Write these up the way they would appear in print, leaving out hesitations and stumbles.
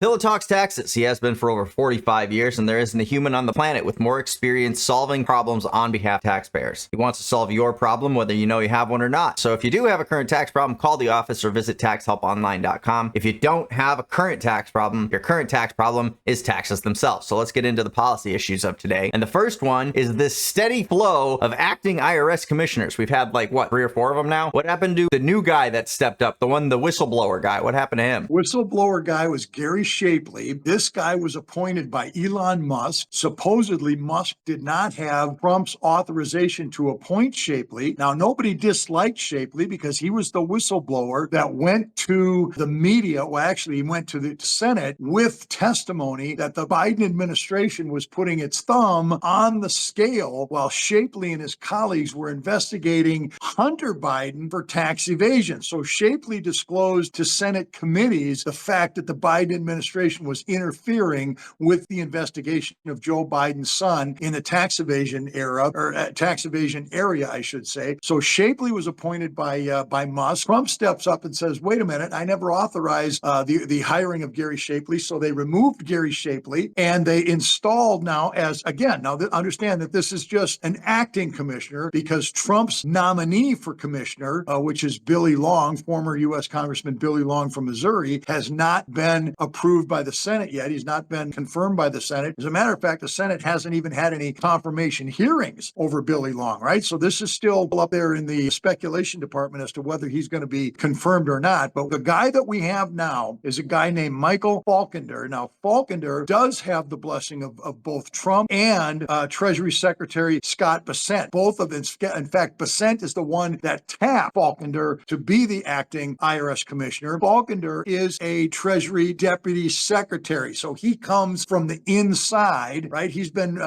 Phil talks taxes. He has been for over 45 years, and there isn't a human on the planet with more experience solving problems on behalf of taxpayers. He wants to solve your problem, whether you know you have one or not. So if you do have a current tax problem, call the office or visit TaxHelpOnline.com. If you don't have a current tax problem, your current tax problem is taxes themselves. So let's get into the policy issues of today. And the first one is this steady flow of acting IRS commissioners. We've had like, what, 3 or 4 of them now? What happened to the new guy that stepped up, the whistleblower guy? What happened to him? Whistleblower guy was Gary Shapley. This guy was appointed by Elon Musk. Supposedly, Musk did not have Trump's authorization to appoint Shapley. Now, nobody disliked Shapley because he was the whistleblower that went to the media. Well, actually, he went to the Senate with testimony that the Biden administration was putting its thumb on the scale while Shapley and his colleagues were investigating Hunter Biden for tax evasion. So Shapley disclosed to Senate committees the fact that the Biden administration was interfering with the investigation of Joe Biden's son in the tax evasion era, or tax evasion area, I should say. So Shapley was appointed by Musk. Trump steps up and says, wait a minute, I never authorized the hiring of Gary Shapley. So they removed Gary Shapley and they installed now understand that this is just an acting commissioner because Trump's nominee for commissioner, which is Billy Long, former U.S. Congressman Billy Long from Missouri, has not been approved by the Senate yet. He's not been confirmed by the Senate. As a matter of fact, the Senate hasn't even had any confirmation hearings over Billy Long, right? So this is still up there in the speculation department as to whether he's going to be confirmed or not. But the guy that we have now is a guy named Michael Falkender. Now, Falkender does have the blessing of both Trump and Treasury Secretary Scott Bessent. Both of them, in fact, Bessent is the one that tapped Falkender to be the acting IRS commissioner. Falkender is a Treasury Deputy Secretary. So he comes from the inside, right? He's been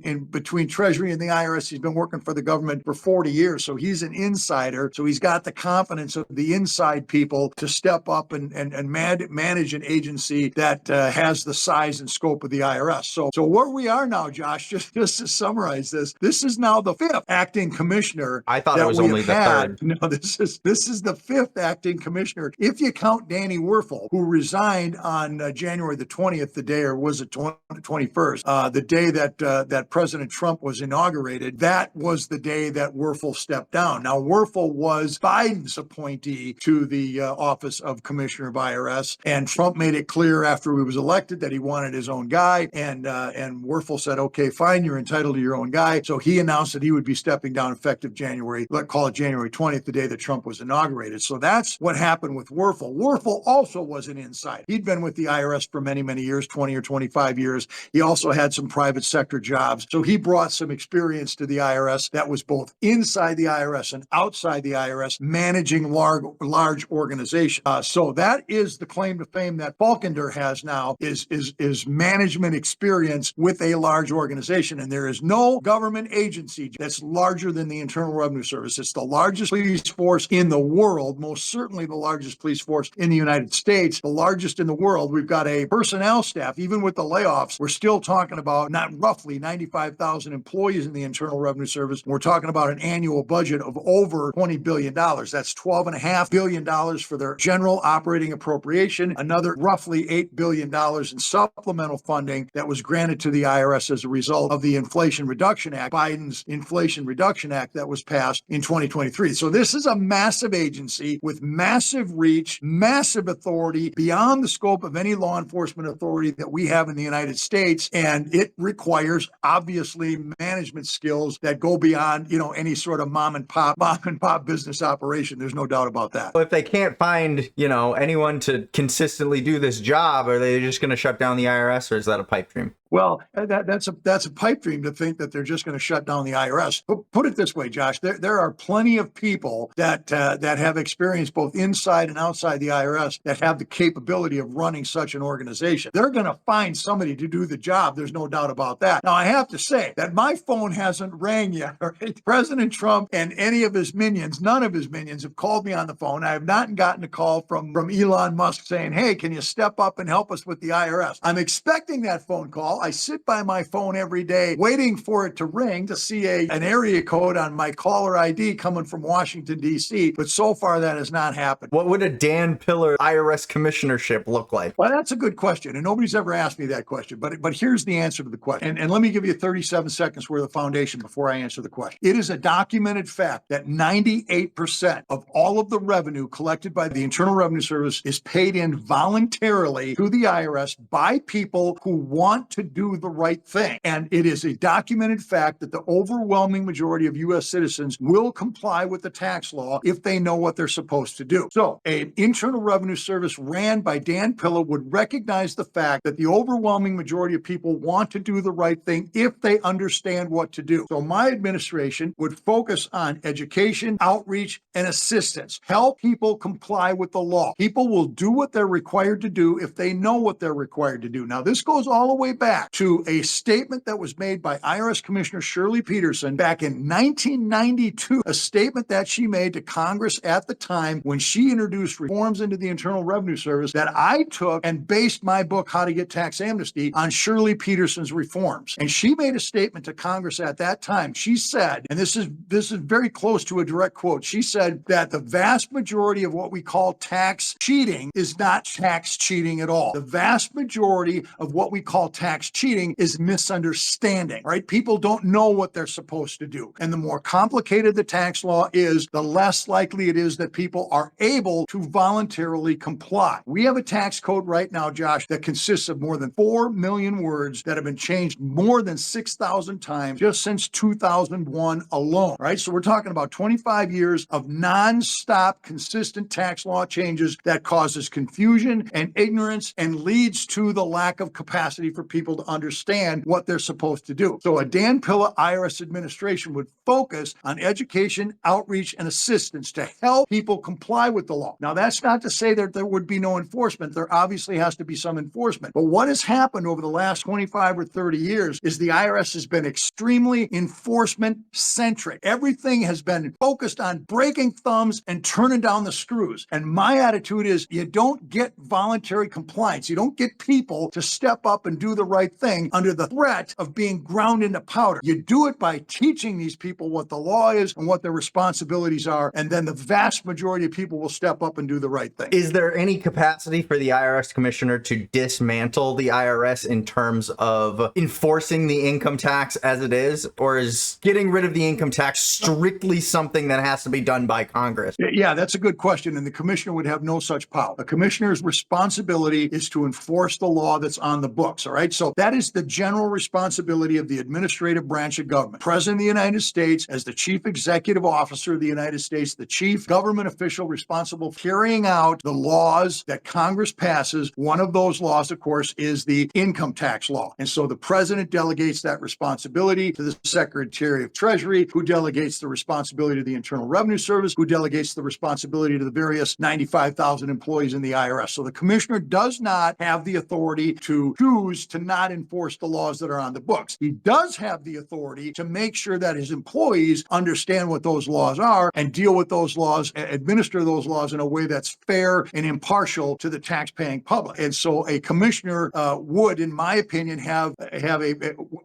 in between Treasury and the IRS. He's been working for the government for 40 years. So he's an insider. So he's got the confidence of the inside people to step up and manage an agency that has the size and scope of the IRS. So where we are now, Josh, just to summarize this is now the 5th acting commissioner. I thought it was only the 3rd. No, this is the 5th acting commissioner. If you count Danny Werfel, who resigned on January the 20th, the day, or was it 21st, the day that President Trump was inaugurated, that was the day that Werfel stepped down. Now, Werfel was Biden's appointee to the office of Commissioner of IRS, and Trump made it clear after he was elected that he wanted his own guy, and Werfel said, okay, fine, you're entitled to your own guy. So he announced that he would be stepping down effective January 20th, the day that Trump was inaugurated. So that's what happened with Werfel. Werfel also was an insider. He'd been with the IRS for many, many years, 20 or 25 years. He also had some private sector jobs. So he brought some experience to the IRS that was both inside the IRS and outside the IRS, managing large organizations. So that is the claim to fame that Falkender has now, is management experience with a large organization. And there is no government agency that's larger than the Internal Revenue Service. It's the largest police force in the world, most certainly the largest police force in the United States, the largest in the world. We've got a personnel staff, even with the layoffs, we're still talking about roughly 95,000 employees in the Internal Revenue Service. We're talking about an annual budget of over $20 billion. That's $12.5 billion for their general operating appropriation, another roughly $8 billion in supplemental funding that was granted to the IRS as a result of the Inflation Reduction Act, Biden's Inflation Reduction Act that was passed in 2023. So this is a massive agency with massive reach, massive authority beyond the scope of any law enforcement authority that we have in the United States. And it requires obviously management skills that go beyond, any sort of mom and pop business operation. There's no doubt about that. If they can't find, anyone to consistently do this job, are they just going to shut down the IRS, or is that a pipe dream? Well, that's a pipe dream to think that they're just going to shut down the IRS. But put it this way, Josh, there are plenty of people that have experience both inside and outside the IRS that have the capability of running such an organization. They're going to find somebody to do the job. There's no doubt about that. Now, I have to say that my phone hasn't rang yet. Right? President Trump and any of his minions, none of his minions have called me on the phone. I have not gotten a call from Elon Musk saying, hey, can you step up and help us with the IRS? I'm expecting that phone call. I sit by my phone every day waiting for it to ring to see an area code on my caller ID coming from Washington, D.C., but so far that has not happened. What would a Dan Pillar IRS commissionership look like? Well, that's a good question, and nobody's ever asked me that question, but here's the answer to the question. And let me give you 37 seconds worth of foundation before I answer the question. It is a documented fact that 98% of all of the revenue collected by the Internal Revenue Service is paid in voluntarily to the IRS by people who want to do the right thing. And it is a documented fact that the overwhelming majority of U.S. citizens will comply with the tax law if they know what they're supposed to do. So an Internal Revenue Service ran by Dan Pilla would recognize the fact that the overwhelming majority of people want to do the right thing if they understand what to do. So my administration would focus on education, outreach, and assistance. Help people comply with the law. People will do what they're required to do if they know what they're required to do. Now, this goes all the way back to a statement that was made by IRS Commissioner Shirley Peterson back in 1992, a statement that she made to Congress at the time when she introduced reforms into the Internal Revenue Service that I took and based my book, How to Get Tax Amnesty, on Shirley Peterson's reforms. And she made a statement to Congress at that time. She said, and this is very close to a direct quote, she said that the vast majority of what we call tax cheating is not tax cheating at all. The vast majority of what we call tax cheating is misunderstanding, right? People don't know what they're supposed to do. And the more complicated the tax law is, the less likely it is that people are able to voluntarily comply. We have a tax code right now, Josh, that consists of more than 4 million words that have been changed more than 6,000 times just since 2001 alone, right? So we're talking about 25 years of nonstop, consistent tax law changes that causes confusion and ignorance and leads to the lack of capacity for people to understand what they're supposed to do. So a Dan Pilla IRS administration would focus on education, outreach, and assistance to help people comply with the law. Now, that's not to say that there would be no enforcement. There obviously has to be some enforcement. But what has happened over the last 25 or 30 years is the IRS has been extremely enforcement centric. Everything has been focused on breaking thumbs and turning down the screws. And my attitude is you don't get voluntary compliance. You don't get people to step up and do the right thing under the threat of being ground into powder. You do it by teaching these people what the law is and what their responsibilities are. And then the vast majority of people will step up and do the right thing. Is there any capacity for the IRS commissioner to dismantle the IRS in terms of enforcing the income tax as it is, or is getting rid of the income tax strictly something that has to be done by Congress? Yeah, that's a good question. And the commissioner would have no such power. A commissioner's responsibility is to enforce the law that's on the books. All right. So that is the general responsibility of the administrative branch of government. President of the United States, as the chief executive officer of the United States, the chief government official responsible for carrying out the laws that Congress passes. One of those laws, of course, is the income tax law. And so the president delegates that responsibility to the Secretary of Treasury, who delegates the responsibility to the Internal Revenue Service, who delegates the responsibility to the various 95,000 employees in the IRS. So the commissioner does not have the authority to choose to not enforce the laws that are on the books. He does have the authority to make sure that his employees understand what those laws are and deal with those laws, administer those laws in a way that's fair and impartial to the tax-paying public. And so a commissioner would, in my opinion, have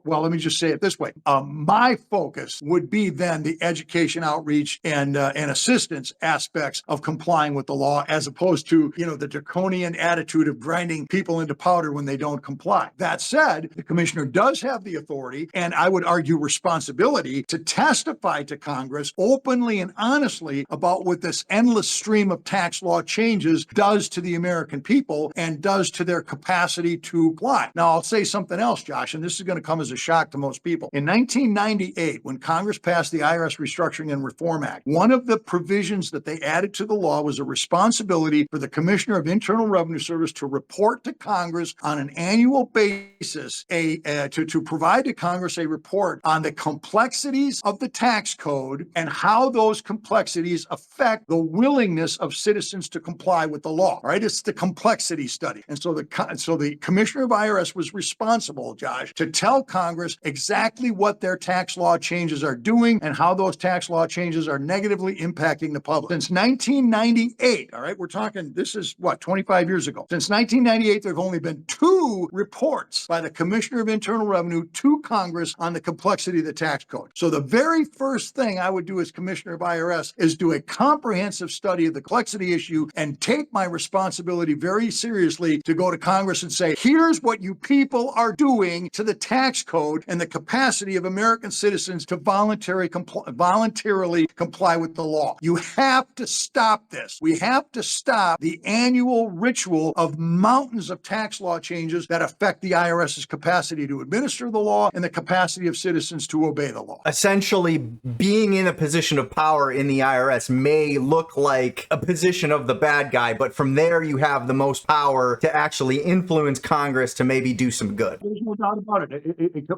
well, let me just say it this way. My focus would be then the education, outreach, and assistance aspects of complying with the law, as opposed to, the draconian attitude of grinding people into powder when they don't comply. That said, the commissioner does have the authority, and I would argue responsibility, to testify to Congress openly and honestly about what this endless stream of tax law changes does to the American people and does to their capacity to comply. Now, I'll say something else, Josh, and this is going to come as a shock to most people. In 1998, when Congress passed the IRS Restructuring and Reform Act, one of the provisions that they added to the law was a responsibility for the Commissioner of Internal Revenue Service to report to Congress on an annual basis, to provide to Congress a report on the complexities of the tax code and how those complexities affect the willingness of citizens to comply with the law, right? It's the complexity study. And so the Commissioner of IRS was responsible, Josh, to tell Congress Congress exactly what their tax law changes are doing and how those tax law changes are negatively impacting the public. Since 1998, all right, we're talking, this is what, 25 years ago. Since 1998, there have only been 2 reports by the Commissioner of Internal Revenue to Congress on the complexity of the tax code. So the very first thing I would do as Commissioner of IRS is do a comprehensive study of the complexity issue and take my responsibility very seriously to go to Congress and say, here's what you people are doing to the tax code and the capacity of American citizens to voluntarily comply with the law. You have to stop this. We have to stop the annual ritual of mountains of tax law changes that affect the IRS's capacity to administer the law and the capacity of citizens to obey the law. Essentially, being in a position of power in the IRS may look like a position of the bad guy, but from there you have the most power to actually influence Congress to maybe do some good. There's no doubt about it.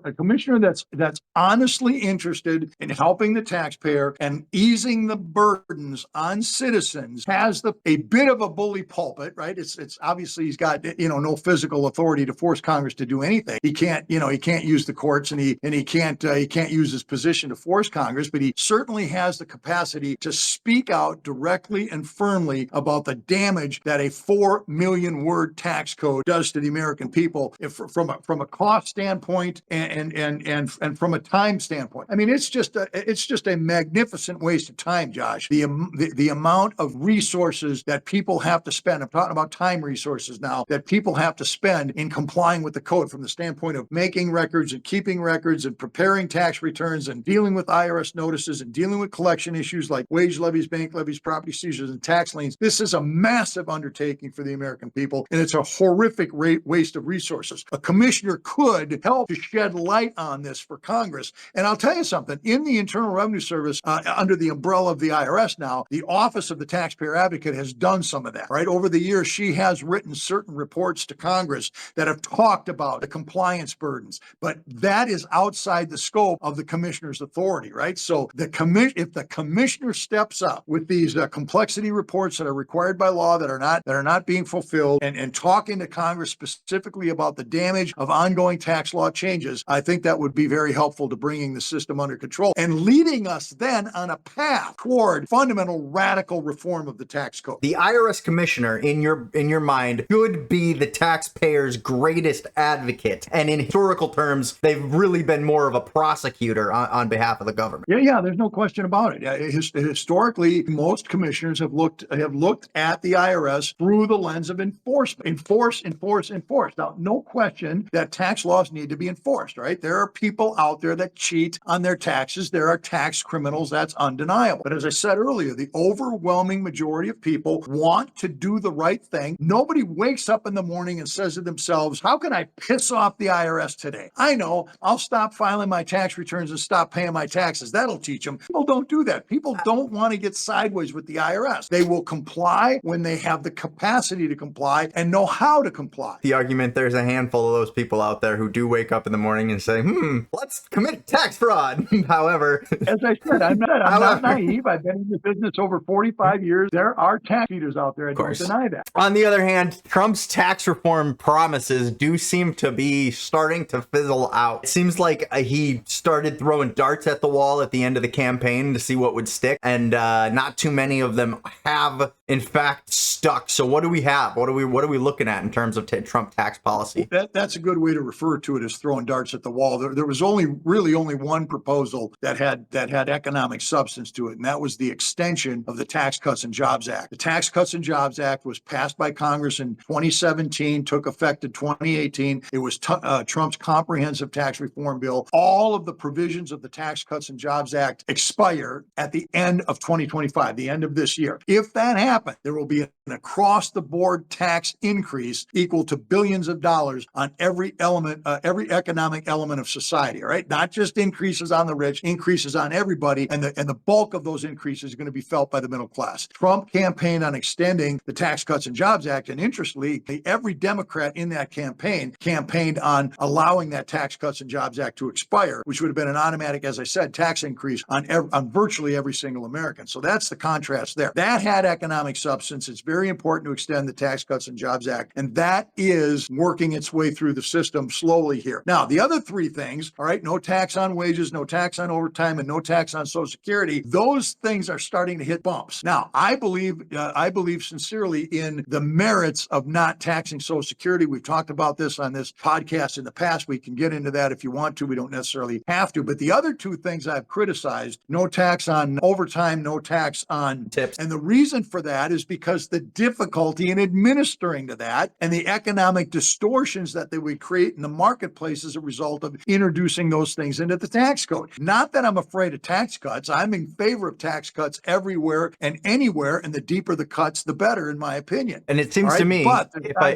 A commissioner that's honestly interested in helping the taxpayer and easing the burdens on citizens has a bit of a bully pulpit, right? It's obviously he's got no physical authority to force Congress to do anything. He can't use the courts and he can't use his position to force Congress, but he certainly has the capacity to speak out directly and firmly about the damage that a 4 million word tax code does to the American people from a cost standpoint and from a time standpoint. I mean, it's just a magnificent waste of time, Josh. The amount of resources that people have to spend, I'm talking about time resources now, that people have to spend in complying with the code from the standpoint of making records and keeping records and preparing tax returns and dealing with IRS notices and dealing with collection issues like wage levies, bank levies, property seizures, and tax liens. This is a massive undertaking for the American people, and it's a horrific waste of resources. A commissioner could help to shed light on this for Congress. And I'll tell you something, in the Internal Revenue Service, under the umbrella of the IRS now, the Office of the Taxpayer Advocate has done some of that, right? Over the years, she has written certain reports to Congress that have talked about the compliance burdens, but that is outside the scope of the commissioner's authority, right? So if the commissioner steps up with these complexity reports that are required by law that are not being fulfilled and talking to Congress specifically about the damage of ongoing tax law changes, I think that would be very helpful to bringing the system under control and leading us then on a path toward fundamental radical reform of the tax code. The IRS commissioner, in your mind, should be the taxpayer's greatest advocate. And in historical terms, they've really been more of a prosecutor on behalf of the government. Yeah, there's no question about it. Historically, most commissioners have looked at the IRS through the lens of enforcement. Enforce. Now, no question that tax laws need to be enforced, right? There are people out there that cheat on their taxes. There are tax criminals. That's undeniable. But as I said earlier, the overwhelming majority of people want to do the right thing. Nobody wakes up in the morning and says to themselves, how can I piss off the IRS today? I know, I'll stop filing my tax returns and stop paying my taxes. That'll teach them. People don't do that. People don't want to get sideways with the IRS. They will comply when they have the capacity to comply and know how to comply. The argument, there's a handful of those people out there who do wake up in the morning and say, let's commit tax fraud. However, as I said, I'm not naive. I've been in the business over 45 years. There are tax cheaters out there. I don't deny that. On the other hand, Trump's tax reform promises do seem to be starting to fizzle out. It seems like he started throwing darts at the wall at the end of the campaign to see what would stick, and not too many of them have, in fact, stuck. So what do we have? What are we looking at in terms of Trump tax policy? That's a good way to refer to it, as throwing darts at the wall. There was only one proposal that had economic substance to it, and that was the extension of the Tax Cuts and Jobs Act. The Tax Cuts and Jobs Act was passed by Congress in 2017, took effect in 2018. It was Trump's comprehensive tax reform bill. All of the provisions of the Tax Cuts and Jobs Act expire at the end of 2025, the end of this year. If that happens, there will be an across-the-board tax increase equal to billions of dollars on every economic element of society, all right? Not just increases on the rich, increases on everybody, and the bulk of those increases are going to be felt by the middle class. Trump campaigned on extending the Tax Cuts and Jobs Act, and interestingly, every Democrat in that campaign campaigned on allowing that Tax Cuts and Jobs Act to expire, which would have been an automatic, as I said, tax increase on virtually every single American. So that's the contrast there. That had economic substance. It's very very important to extend the Tax Cuts and Jobs Act. And that is working its way through the system slowly here. Now, the other three things, all right, no tax on wages, no tax on overtime, and no tax on Social Security, those things are starting to hit bumps. Now, I believe sincerely in the merits of not taxing Social Security. We've talked about this on this podcast in the past. We can get into that if you want to. We don't necessarily have to. But the other two things I've criticized, no tax on overtime, no tax on tips. And the reason for that is because the difficulty in administering to that and the economic distortions that they would create in the marketplace as a result of introducing those things into the tax code. Not that I'm afraid of tax cuts. I'm in favor of tax cuts everywhere and anywhere, and the deeper the cuts, the better, in my opinion. And it seems to me,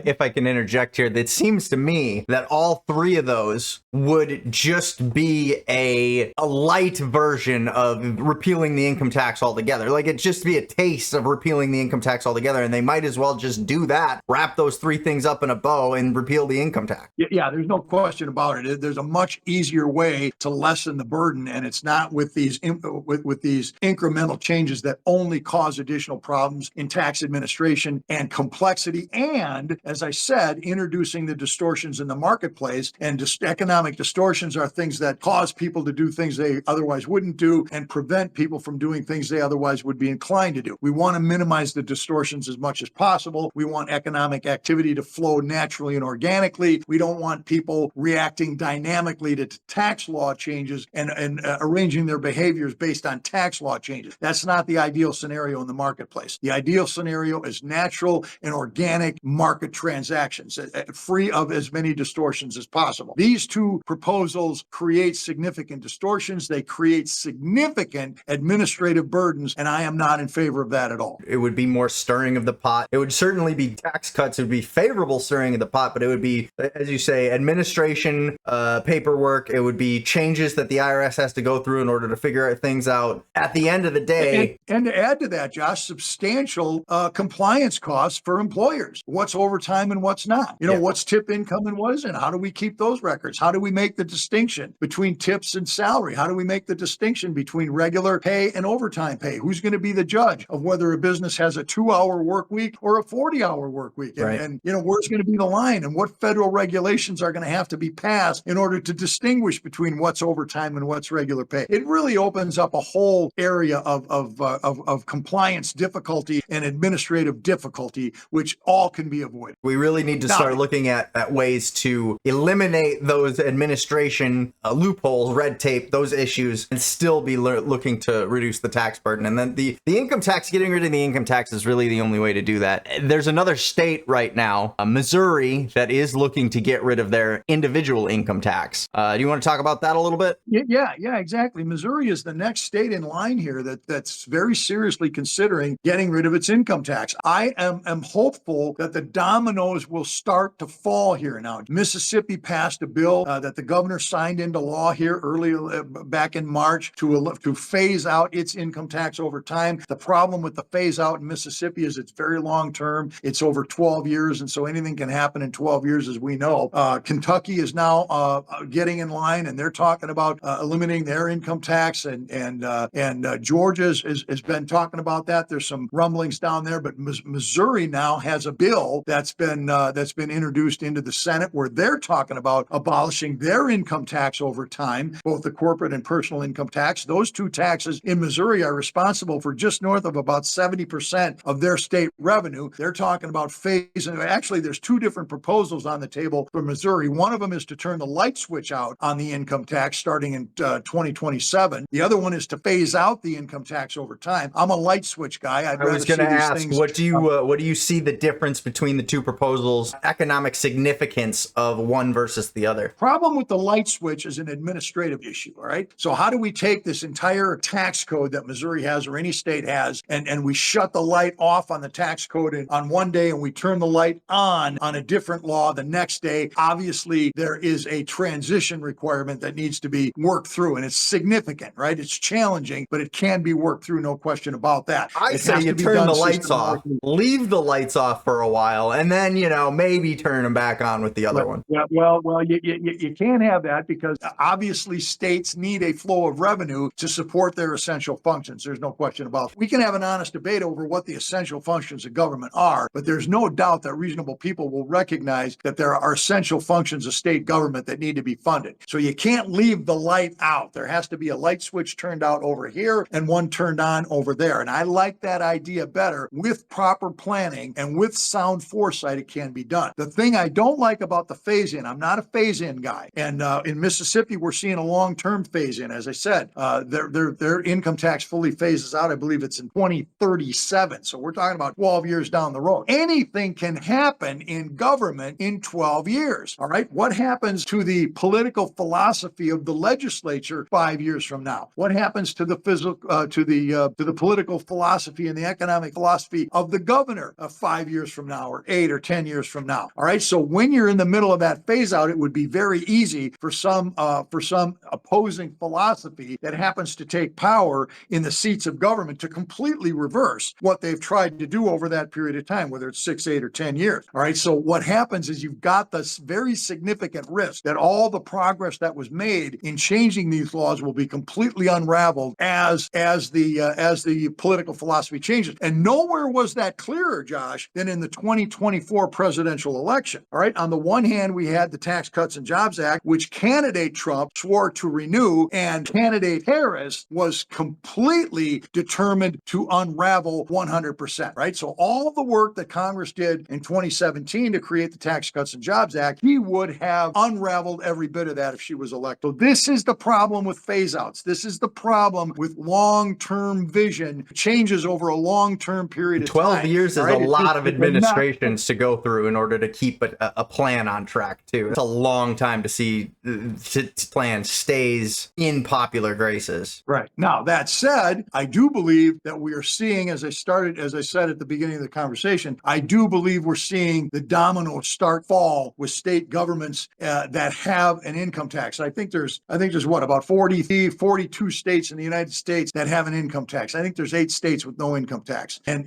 if I can interject here, it seems to me that all three of those would just be a light version of repealing the income tax altogether. Like, it'd just be a taste of repealing the income tax altogether, and they might as well just do that, wrap those three things up in a bow, and repeal the income tax. Yeah, there's no question about it. There's a much easier way to lessen the burden, and it's not with these incremental changes that only cause additional problems in tax administration and complexity. And as I said, introducing the distortions in the marketplace, and economic distortions are things that cause people to do things they otherwise wouldn't do and prevent people from doing things they otherwise would be inclined to do. We want to minimize the distortions as much as possible. We want economic activity to flow naturally and organically. We don't want people reacting dynamically to tax law changes and arranging their behaviors based on tax law changes. That's not the ideal scenario in the marketplace. The ideal scenario is natural and organic market transactions, free of as many distortions as possible. These two proposals create significant distortions. They create significant administrative burdens, and I am not in favor of that at all. It would be more stirring of the pot. It would certainly be tax cuts. It would be favorable stirring of the pot, but it would be, as you say, administration, paperwork. It would be changes that the IRS has to go through in order to figure things out. At the end of the day, and to add to that, Josh, substantial compliance costs for employers. What's overtime and what's not? What's tip income and what isn't? How do we keep those records? How do we make the distinction between tips and salary? How do we make the distinction between regular pay and overtime pay? Who's going to be the judge of whether a business has a 2-hour work week or a 40-hour work week? And where's going to be the line, and what federal regulations are going to have to be passed in order to distinguish between what's overtime and what's regular pay? It really opens up a whole area of compliance difficulty and administrative difficulty, which all can be avoided. We really need to start looking at ways to eliminate those administration loopholes, red tape, those issues, and still be looking to reduce the tax burden. And then the income tax, getting rid of the income tax is really the only way to do that. There's another state right now, Missouri, that is looking to get rid of their individual income tax. Do you want to talk about that a little bit? Yeah, exactly. Missouri is the next state in line here that's very seriously considering getting rid of its income tax. I am hopeful that the dominoes will start to fall here now. Mississippi passed a bill that the governor signed into law here earlier back in March to phase out its income tax over time. The problem with the phase out in Mississippi is it's very long term. It's over 12 years, and so anything can happen in 12 years, as we know. Kentucky is now getting in line, and they're talking about eliminating their income tax, and Georgia has been talking about that. There's some rumblings down there, but Missouri now has a bill that's been introduced into the Senate where they're talking about abolishing their income tax over time, both the corporate and personal income tax. Those two taxes in Missouri are responsible for just north of about 70% of their state revenue. They're talking about phasing. Actually, there's two different proposals on the table for Missouri. One of them is to turn the light switch out on the income tax starting in 2027. The other one is to phase out the income tax over time. I'm a light switch guy. I was going to ask, what do you see the difference between the two proposals, economic significance of one versus the other? Problem with the light switch is an administrative issue, all right? So how do we take this entire tax code that Missouri has or any state has, and we shut the light off on the tax code on one day and we turn the light on a different law the next day? Obviously, there is a transition requirement that needs to be worked through, and it's significant, right? It's challenging, but it can be worked through, no question about that. I say you turn the lights off, leave the lights off for a while, and then, maybe turn them back on with the other one. Yeah, well, you can't have that because obviously states need a flow of revenue to support their essential functions. There's no question about it. We can have an honest debate over what the essential functions functions of government are, but there's no doubt that reasonable people will recognize that there are essential functions of state government that need to be funded. So you can't leave the light out. There has to be a light switch turned out over here and one turned on over there. And I like that idea better. With proper planning and with sound foresight, it can be done. The thing I don't like about the phase-in, I'm not a phase-in guy. And in Mississippi, we're seeing a long-term phase-in. As I said, their income tax fully phases out. I believe it's in 2037. So we're talking about 12 years down the road. Anything can happen in government in 12 years. All right. What happens to the political philosophy of the legislature 5 years from now? What happens to the to the political philosophy and the economic philosophy of the governor 5 years from now, or 8 or 10 years from now? All right. So when you're in the middle of that phase out, it would be very easy for some opposing philosophy that happens to take power in the seats of government to completely reverse what they've tried to do over that period of time, whether it's 6, 8, or 10 years. All right. So what happens is you've got this very significant risk that all the progress that was made in changing these laws will be completely unraveled as the political philosophy changes. And nowhere was that clearer, Josh, than in the 2024 presidential election. All right. On the one hand, we had the Tax Cuts and Jobs Act, which candidate Trump swore to renew, and candidate Harris was completely determined to unravel 100%. Right. So all the work that Congress did in 2017 to create the Tax Cuts and Jobs Act, he would have unraveled every bit of that if she was elected. So this is the problem with phase outs. This is the problem with long-term vision, changes over a long-term period of 12 time. years is All right? a lot of It's administrations to go through in order to keep a plan on track, too. It's a long time to see plan stays in popular graces. Right. Now, that said, I do believe that we are seeing, as I said at the beginning of the conversation, I do believe we're seeing the dominoes start fall with state governments that have an income tax. I think there's what, about 42 states in the United States that have an income tax. I think there's 8 states with no income tax. And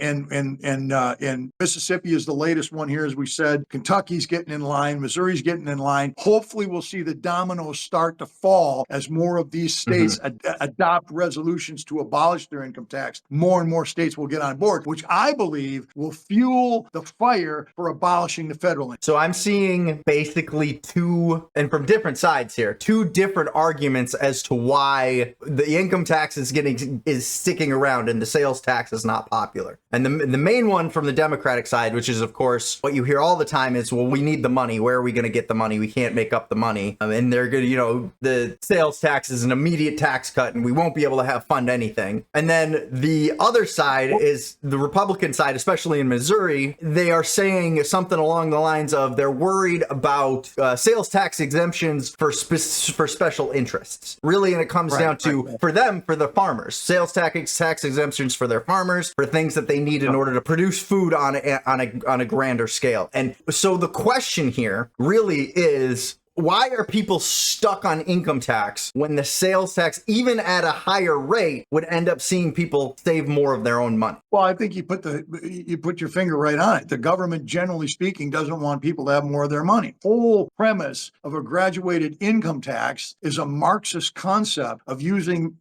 Mississippi is the latest one here, as we said. Kentucky's getting in line. Missouri's getting in line. Hopefully we'll see the dominoes start to fall as more of these states adopt resolutions to abolish their income tax. More and more states will get on board, which I believe will fuel the fire for abolishing the federal income. So I'm seeing basically two, and from different sides here, two different arguments as to why the income tax is sticking around and the sales tax is not popular. And the main one from the Democratic side, which is of course what you hear all the time, is, well, we need the money. Where are we going to get the money? We can't make up the money. And they're going to, the sales tax is an immediate tax cut and we won't be able to fund anything. And then the other side is the Republican side, especially in Missouri. They are saying something along the lines of they're worried about sales tax exemptions for special interests. Really, and it comes down to, for them, for the farmers, sales tax exemptions for their farmers, for things that they need in order to produce food on a grander scale. And so the question here really is, why are people stuck on income tax when the sales tax, even at a higher rate, would end up seeing people save more of their own money? Well, I think you put your finger right on it. The government, generally speaking, doesn't want people to have more of their money. Whole premise of a graduated income tax is a Marxist concept of using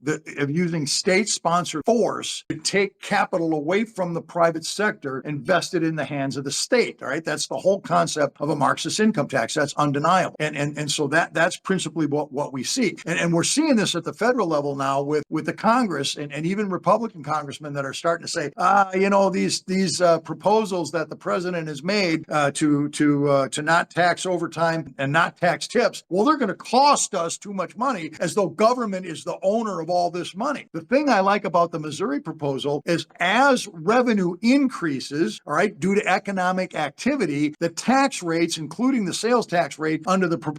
state-sponsored force to take capital away from the private sector and vest it in the hands of the state. All right, that's the whole concept of a Marxist income tax. That's undeniable. And so that's principally what we see. And we're seeing this at the federal level now with the Congress and even Republican congressmen that are starting to say, these proposals that the president has made to not tax overtime and not tax tips, well, they're going to cost us too much money, as though government is the owner of all this money. The thing I like about the Missouri proposal is, as revenue increases, all right, due to economic activity, the tax rates, including the sales tax rate under the proposal,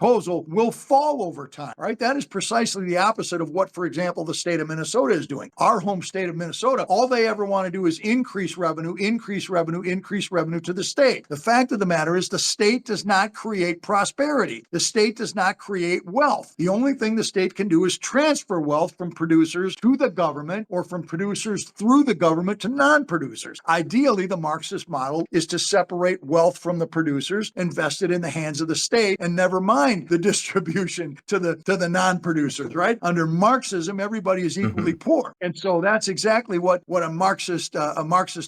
will fall over time. Right? That is precisely the opposite of what, for example, the state of Minnesota is doing. Our home state of Minnesota, all they ever want to do is increase revenue to the state. The fact of the matter is, the state does not create prosperity. The state does not create wealth. The only thing the state can do is transfer wealth from producers to the government, or from producers through the government to non-producers. Ideally, the Marxist model is to separate wealth from the producers, invest it in the hands of the state, and never mind mind the distribution to the non-producers, right? Under Marxism, everybody is equally poor. And so that's exactly what a Marxist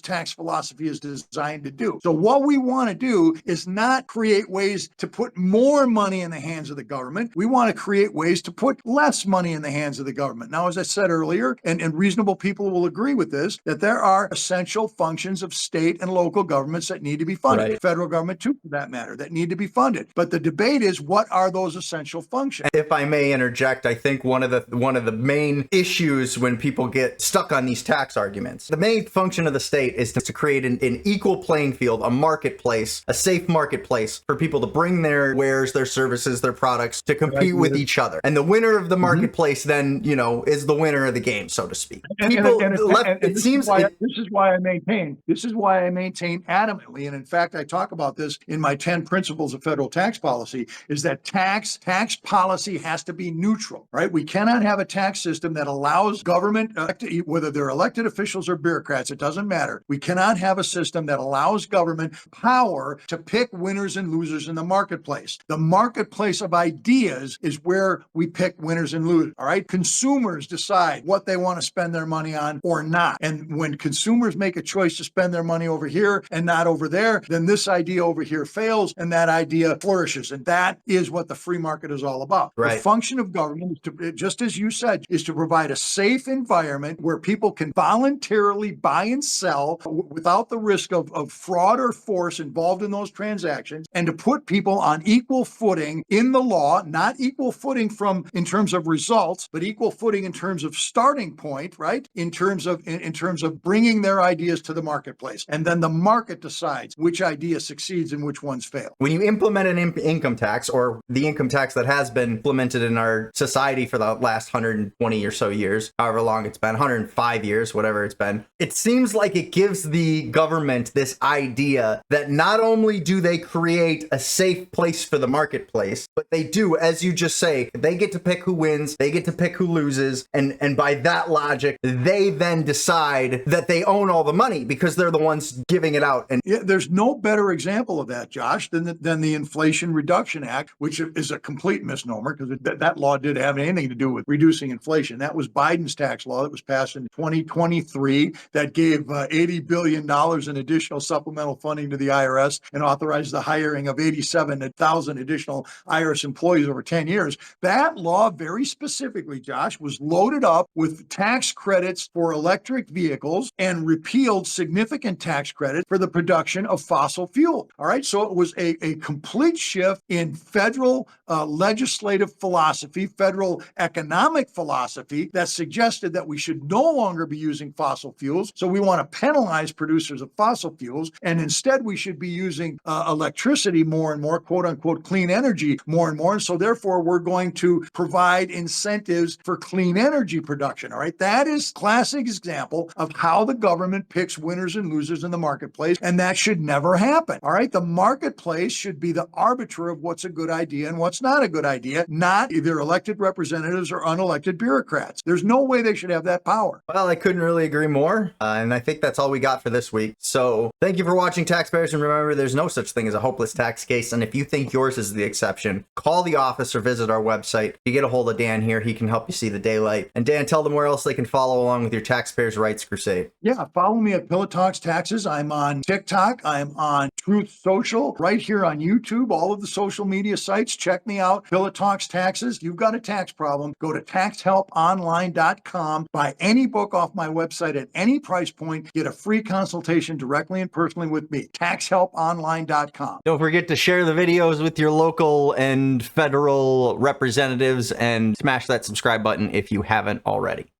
tax philosophy is designed to do. So what we want to do is not create ways to put more money in the hands of the government. We want to create ways to put less money in the hands of the government. Now, as I said earlier, and reasonable people will agree with this, that there are essential functions of state and local governments that need to be funded. Right. Federal government too, for that matter, that need to be funded. But the debate is, what are those essential functions? If I may interject, I think one of the main issues when people get stuck on these tax arguments, the main function of the state is to create an equal playing field, a marketplace, a safe marketplace for people to bring their wares, their services, their products to compete with each other. And the winner of the marketplace then, is the winner of the game, so to speak. This is why I maintain adamantly, and in fact, I talk about this in my 10 principles of federal tax policy, is that tax policy has to be neutral, right? We cannot have a tax system that allows government, whether they're elected officials or bureaucrats, it doesn't matter. We cannot have a system that allows government power to pick winners and losers in the marketplace. The marketplace of ideas is where we pick winners and losers, all right? Consumers decide what they want to spend their money on or not. And when consumers make a choice to spend their money over here and not over there, then this idea over here fails and that idea flourishes. And that is what the free market is all about. Right. The function of government is to, just as you said, is to provide a safe environment where people can voluntarily buy and sell without the risk of fraud or force involved in those transactions, and to put people on equal footing in the law, not equal footing in terms of results, but equal footing in terms of starting point, right? In terms of bringing their ideas to the marketplace. And then the market decides which idea succeeds and which ones fail. When you implement an income tax, or the income tax that has been implemented in our society for the last 120 or so years, however long it's been, 105 years, whatever it's been, it seems like it gives the government this idea that not only do they create a safe place for the marketplace, but they do, as you just say, they get to pick who wins, they get to pick who loses, and by that logic, they then decide that they own all the money because they're the ones giving it out. And there's no better example of that, Josh, than the Inflation Reduction Act, which is a complete misnomer because that law didn't have anything to do with reducing inflation. That was Biden's tax law that was passed in 2023 that gave $80 billion in additional supplemental funding to the IRS and authorized the hiring of 87,000 additional IRS employees over 10 years. That law very specifically, Josh, was loaded up with tax credits for electric vehicles and repealed significant tax credits for the production of fossil fuel. All right. So it was a complete shift in federal legislative philosophy, federal economic philosophy that suggested that we should no longer be using fossil fuels. So we want to penalize producers of fossil fuels. And instead, we should be using electricity more and more, quote unquote, clean energy more and more. And so therefore, we're going to provide incentives for clean energy production. All right. That is classic example of how the government picks winners and losers in the marketplace. And that should never happen. All right. The marketplace should be the arbiter of what's a good idea and what's not a good idea, not either elected representatives or unelected bureaucrats. There's no way they should have that power. Well, I couldn't really agree more. And I think that's all we got for this week. So thank you for watching, taxpayers. And remember, there's no such thing as a hopeless tax case. And if you think yours is the exception, call the office or visit our website. If you get a hold of Dan here, he can help you see the daylight. And Dan, tell them where else they can follow along with your taxpayers' rights crusade. Yeah, follow me at Pillow Talks Taxes. I'm on TikTok. I'm on Truth Social, right here on YouTube, all of the social media sites. Check me out, Pillow Talks Taxes. You've got a tax problem, go to TaxHelpOnline.com. Buy any book off my website at any price point. Get a free consultation directly and personally with me. TaxHelpOnline.com. Don't forget to share the videos with your local and federal representatives and smash that subscribe button if you haven't already.